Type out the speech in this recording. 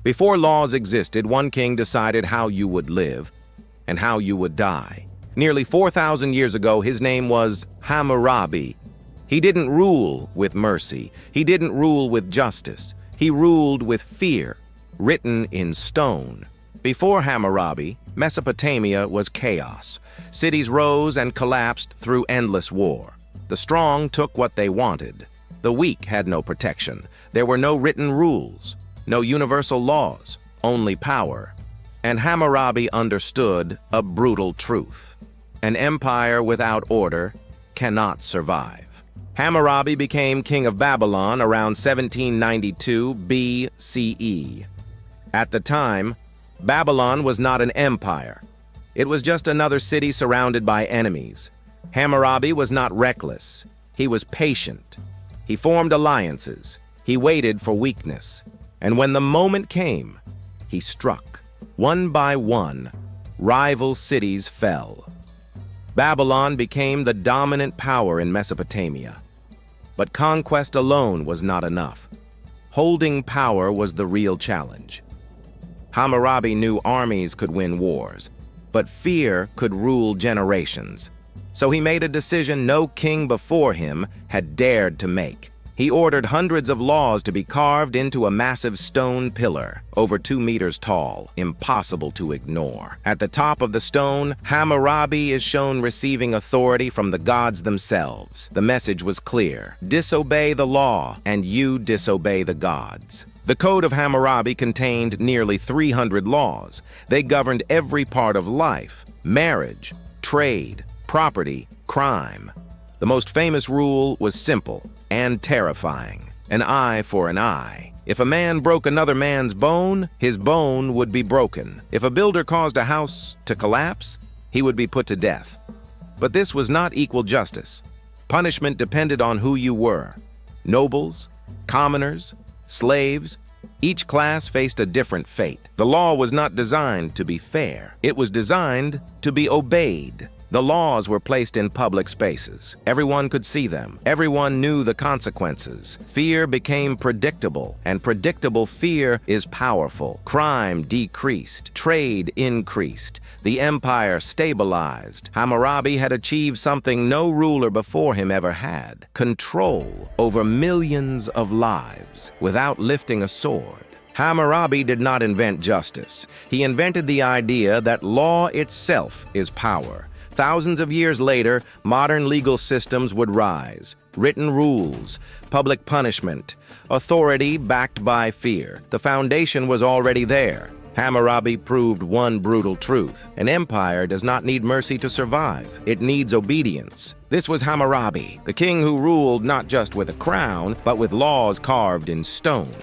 Before laws existed, one king decided how you would live and how you would die. Nearly 4,000 years ago, his name was Hammurabi. He didn't rule with mercy. He didn't rule with justice. He ruled with fear, written in stone. Before Hammurabi, Mesopotamia was chaos. Cities rose and collapsed through endless war. The strong took what they wanted. The weak had no protection. There were no written rules, no universal laws, only power. And Hammurabi understood a brutal truth. An empire without order cannot survive. Hammurabi became king of Babylon around 1792 BCE. At the time, Babylon was not an empire. It was just another city surrounded by enemies. Hammurabi was not reckless. He was patient. He formed alliances. He waited for weakness. And when the moment came, he struck. One by one, rival cities fell. Babylon became the dominant power in Mesopotamia. But conquest alone was not enough. Holding power was the real challenge. Hammurabi knew armies could win wars, but fear could rule generations. So he made a decision no king before him had dared to make. He ordered hundreds of laws to be carved into a massive stone pillar, over 2 meters tall, impossible to ignore. At the top of the stone, Hammurabi is shown receiving authority from the gods themselves. The message was clear: disobey the law, and you disobey the gods. The Code of Hammurabi contained nearly 300 laws. They governed every part of life: marriage, trade, property, crime. The most famous rule was simple and terrifying: an eye for an eye. If a man broke another man's bone, his bone would be broken. If a builder caused a house to collapse, he would be put to death. But this was not equal justice. Punishment depended on who you were. Nobles, commoners, slaves, each class faced a different fate. The law was not designed to be fair. It was designed to be obeyed. The laws were placed in public spaces. Everyone could see them. Everyone knew the consequences. Fear became predictable, and predictable fear is powerful. Crime decreased. Trade increased. The empire stabilized. Hammurabi had achieved something no ruler before him ever had: control over millions of lives without lifting a sword. Hammurabi did not invent justice. He invented the idea that law itself is power. Thousands of years later, modern legal systems would rise. Written rules, public punishment, authority backed by fear. The foundation was already there. Hammurabi proved one brutal truth: an empire does not need mercy to survive. It needs obedience. This was Hammurabi, the king who ruled not just with a crown, but with laws carved in stone.